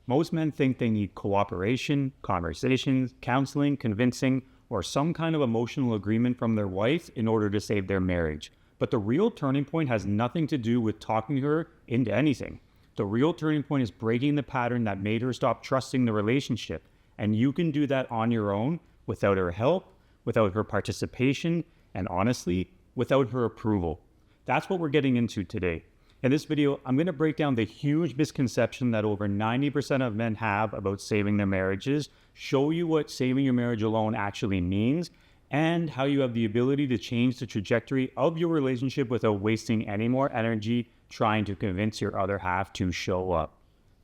Most men think they need cooperation, conversations, counseling, convincing, or some kind of emotional agreement from their wife in order to save their marriage. But the real turning point has nothing to do with talking her into anything. The real turning point is breaking the pattern that made her stop trusting the relationship. And you can do that on your own without her help, without her participation, and honestly, without her approval. That's what we're getting into today. In this video, I'm going to break down the huge misconception that over 90% of men have about saving their marriages, show you what saving your marriage alone actually means, and how you have the ability to change the trajectory of your relationship without wasting any more energy trying to convince your other half to show up.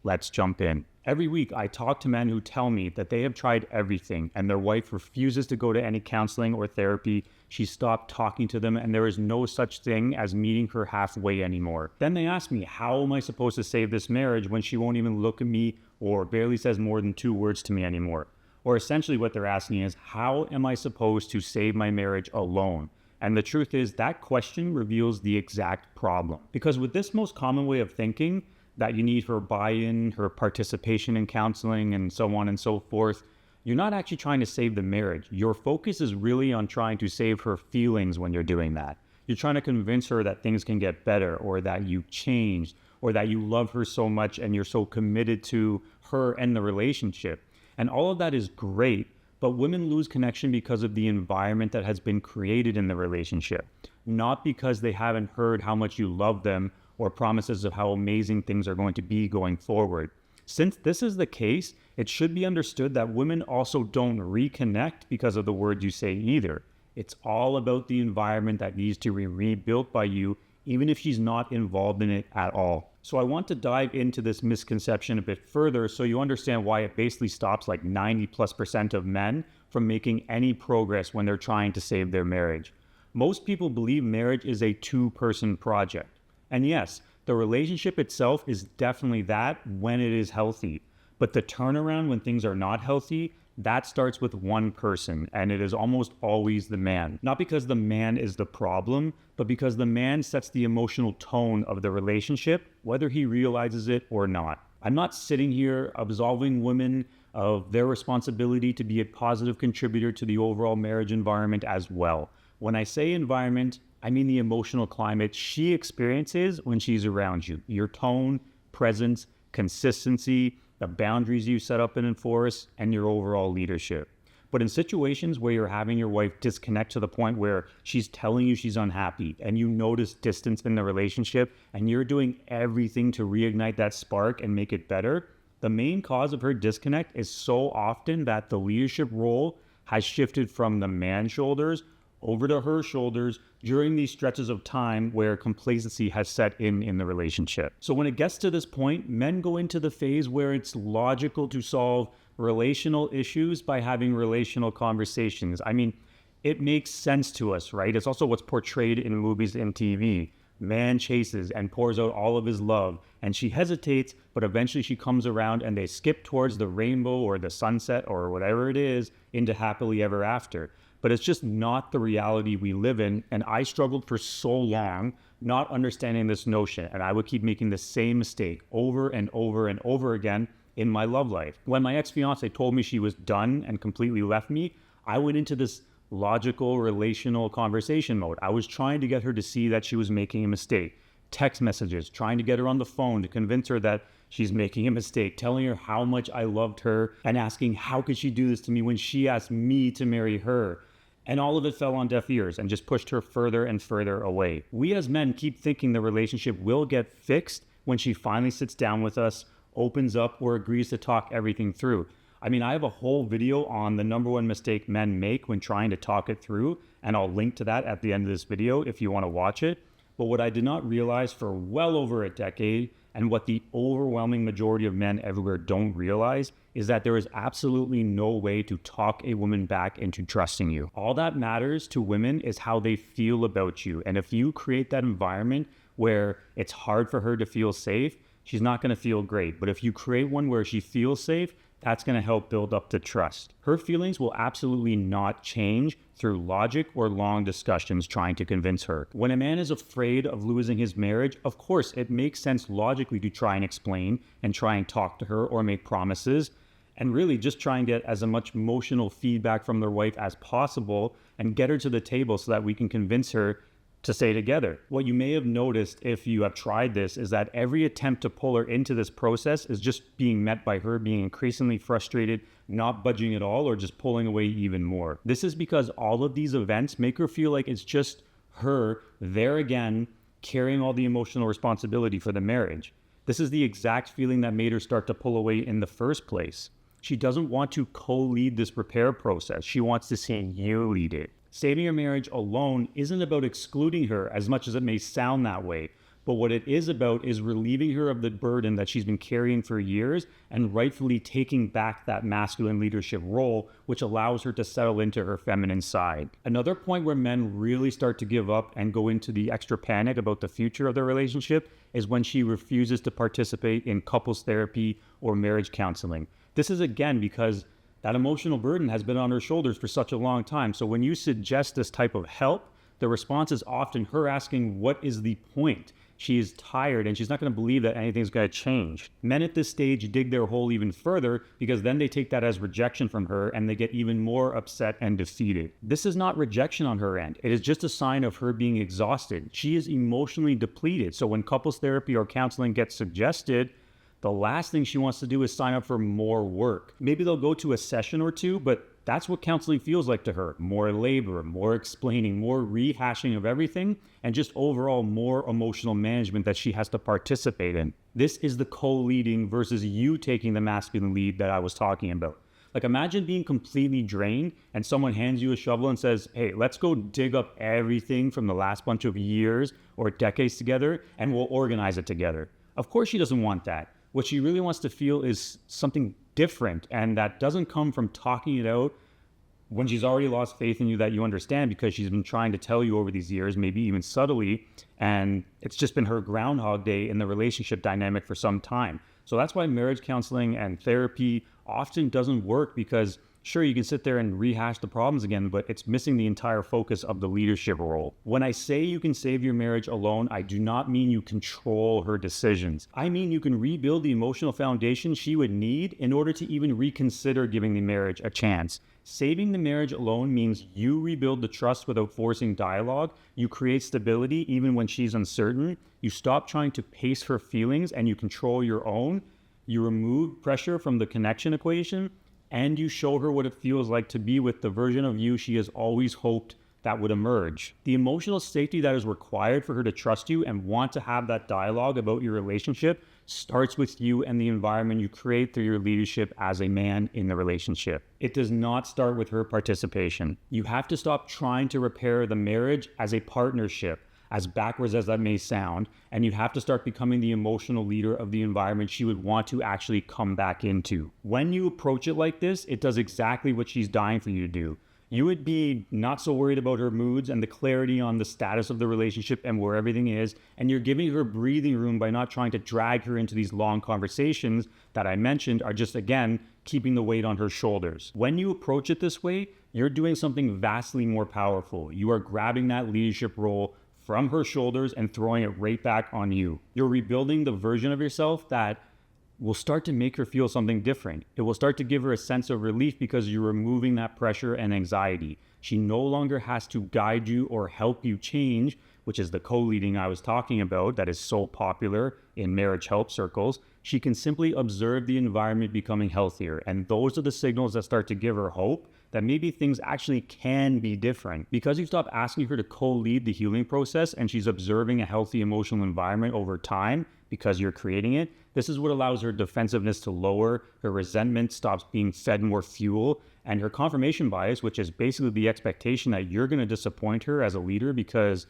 Let's jump in. Every week, I talk to men who tell me that they have tried everything and their wife refuses to go to any counseling or therapy. She stopped talking to them and there is no such thing as meeting her halfway anymore. Then they ask me, how am I supposed to save this marriage when she won't even look at me or barely says more than 2 words to me anymore? Or essentially what they're asking is, how am I supposed to save my marriage alone? And the truth is that question reveals the exact problem. Because with this most common way of thinking, that you need her buy-in, her participation in counseling, and so on and so forth, you're not actually trying to save the marriage. Your focus is really on trying to save her feelings when you're doing that. You're trying to convince her that things can get better, or that you've changed, or that you love her so much and you're so committed to her and the relationship. And all of that is great, but women lose connection because of the environment that has been created in the relationship, not because they haven't heard how much you love them or promises of how amazing things are going to be going forward. Since this is the case, it should be understood that women also don't reconnect because of the words you say either. It's all about the environment that needs to be rebuilt by you, even if she's not involved in it at all. So I want to dive into this misconception a bit further so you understand why it basically stops like 90+% of men from making any progress when they're trying to save their marriage. Most people believe marriage is a 2-person project. And yes, the relationship itself is definitely that when it is healthy. But the turnaround when things are not healthy, that starts with one person, and it is almost always the man. Not because the man is the problem, but because the man sets the emotional tone of the relationship, whether he realizes it or not. I'm not sitting here absolving women of their responsibility to be a positive contributor to the overall marriage environment as well. When I say environment, I mean the emotional climate she experiences when she's around you. Your tone, presence, consistency, the boundaries you set up and enforce, and your overall leadership. But in situations where you're having your wife disconnect to the point where she's telling you she's unhappy and you notice distance in the relationship and you're doing everything to reignite that spark and make it better, the main cause of her disconnect is so often that the leadership role has shifted from the man's shoulders over to her shoulders during these stretches of time where complacency has set in the relationship. So when it gets to this point, men go into the phase where it's logical to solve relational issues by having relational conversations. I mean, it makes sense to us, right? It's also what's portrayed in movies and TV. Man chases and pours out all of his love, and she hesitates, but eventually she comes around and they skip towards the rainbow or the sunset or whatever it is into happily ever after. But it's just not the reality we live in, and I struggled for so long not understanding this notion, and I would keep making the same mistake over and over and over again in my love life. When my ex-fiance told me she was done and completely left me, I went into this logical relational conversation mode. I was trying to get her to see that she was making a mistake. Text messages, trying to get her on the phone to convince her that she's making a mistake, telling her how much I loved her and asking how could she do this to me when she asked me to marry her. And all of it fell on deaf ears and just pushed her further and further away. We as men keep thinking the relationship will get fixed when she finally sits down with us, opens up, or agrees to talk everything through. I mean, I have a whole video on the #1 mistake men make when trying to talk it through, and I'll link to that at the end of this video if you want to watch it. But what I did not realize for well over a decade, and what the overwhelming majority of men everywhere don't realize, is that there is absolutely no way to talk a woman back into trusting you. All that matters to women is how they feel about you. And if you create that environment where it's hard for her to feel safe, she's not going to feel great. But if you create one where she feels safe, that's going to help build up the trust. Her feelings will absolutely not change through logic or long discussions trying to convince her. When a man is afraid of losing his marriage, of course, it makes sense logically to try and explain and try and talk to her or make promises and really just try and get as much emotional feedback from their wife as possible and get her to the table so that we can convince her to stay together. What you may have noticed if you have tried this is that every attempt to pull her into this process is just being met by her being increasingly frustrated, not budging at all, or just pulling away even more. This is because all of these events make her feel like it's just her there again, carrying all the emotional responsibility for the marriage. This is the exact feeling that made her start to pull away in the first place. She doesn't want to co-lead this repair process. She wants to see you lead it. Saving your marriage alone isn't about excluding her as much as it may sound that way, but what it is about is relieving her of the burden that she's been carrying for years and rightfully taking back that masculine leadership role, which allows her to settle into her feminine side. Another point where men really start to give up and go into the extra panic about the future of their relationship is when she refuses to participate in couples therapy or marriage counseling. This is again because that emotional burden has been on her shoulders for such a long time. So when you suggest this type of help, the response is often her asking, what is the point? She is tired and she's not going to believe that anything's going to change. Men at this stage dig their hole even further because then they take that as rejection from her and they get even more upset and defeated. This is not rejection on her end. It is just a sign of her being exhausted. She is emotionally depleted. So when couples therapy or counseling gets suggested, the last thing she wants to do is sign up for more work. Maybe they'll go to a session or two, but that's what counseling feels like to her. More labor, more explaining, more rehashing of everything, and just overall more emotional management that she has to participate in. This is the co-leading versus you taking the masculine lead that I was talking about. Like imagine being completely drained and someone hands you a shovel and says, hey, let's go dig up everything from the last bunch of years or decades together and we'll organize it together. Of course she doesn't want that. What she really wants to feel is something different, and that doesn't come from talking it out when she's already lost faith in you that you understand because she's been trying to tell you over these years, maybe even subtly, and it's just been her Groundhog Day in the relationship dynamic for some time. So that's why marriage counseling and therapy often doesn't work because sure, you can sit there and rehash the problems again, but it's missing the entire focus of the leadership role. When I say you can save your marriage alone, I do not mean you control her decisions. I mean you can rebuild the emotional foundation she would need in order to even reconsider giving the marriage a chance. Saving the marriage alone means you rebuild the trust without forcing dialogue. You create stability even when she's uncertain. You stop trying to pace her feelings and you control your own. You remove pressure from the connection equation. And you show her what it feels like to be with the version of you she has always hoped that would emerge. The emotional safety that is required for her to trust you and want to have that dialogue about your relationship starts with you and the environment you create through your leadership as a man in the relationship. It does not start with her participation. You have to stop trying to repair the marriage as a partnership, as backwards as that may sound, and you have to start becoming the emotional leader of the environment she would want to actually come back into. When you approach it like this, it does exactly what she's dying for you to do. You would be not so worried about her moods and the clarity on the status of the relationship and where everything is, and you're giving her breathing room by not trying to drag her into these long conversations that I mentioned are just, again, keeping the weight on her shoulders. When you approach it this way, you're doing something vastly more powerful. You are grabbing that leadership role from her shoulders and throwing it right back on you. You're rebuilding the version of yourself that will start to make her feel something different. It will start to give her a sense of relief because you're removing that pressure and anxiety. She no longer has to guide you or help you change, which is the co-leading I was talking about that is so popular in marriage help circles. She can simply observe the environment becoming healthier. And those are the signals that start to give her hope that maybe things actually can be different. Because you stop asking her to co-lead the healing process and she's observing a healthy emotional environment over time because you're creating it, this is what allows her defensiveness to lower, her resentment stops being fed more fuel, and her confirmation bias, which is basically the expectation that you're going to disappoint her as a leader because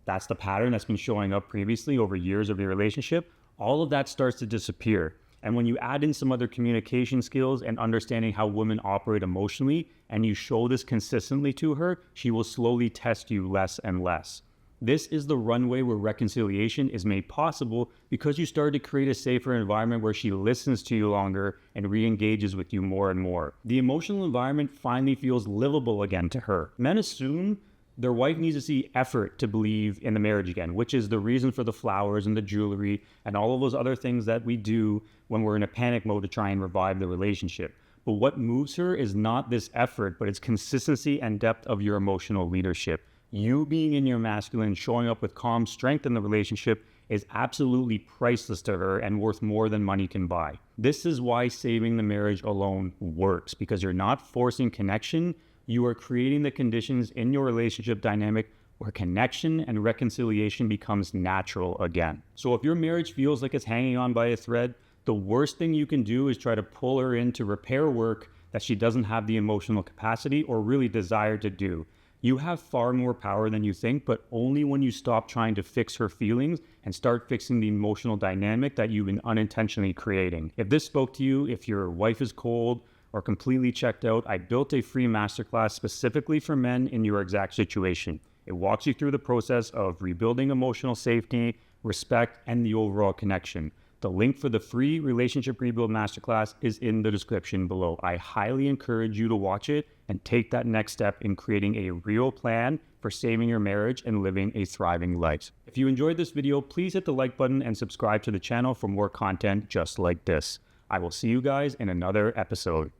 that's the pattern that's been showing up previously over years of your relationship, all of that starts to disappear. And when you add in some other communication skills and understanding how women operate emotionally, and you show this consistently to her, she will slowly test you less and less. This is the runway where reconciliation is made possible because you started to create a safer environment where she listens to you longer and re-engages with you more and more. The emotional environment finally feels livable again to her. Men assume their wife needs to see effort to believe in the marriage again, which is the reason for the flowers and the jewelry and all of those other things that we do when we're in a panic mode to try and revive the relationship. But what moves her is not this effort, but it's consistency and depth of your emotional leadership. You being in your masculine, showing up with calm strength in the relationship is absolutely priceless to her and worth more than money can buy. This is why saving the marriage alone works, because you're not forcing connection. You are creating the conditions in your relationship dynamic where connection and reconciliation becomes natural again. So if your marriage feels like it's hanging on by a thread, the worst thing you can do is try to pull her into repair work that she doesn't have the emotional capacity or really desire to do. You have far more power than you think, but only when you stop trying to fix her feelings and start fixing the emotional dynamic that you've been unintentionally creating. If this spoke to you, if your wife is cold or completely checked out, I built a free masterclass specifically for men in your exact situation. It walks you through the process of rebuilding emotional safety, respect, and the overall connection. The link for the free Relationship Rebuild Masterclass is in the description below. I highly encourage you to watch it and take that next step in creating a real plan for saving your marriage and living a thriving life. If you enjoyed this video, please hit the like button and subscribe to the channel for more content just like this. I will see you guys in another episode.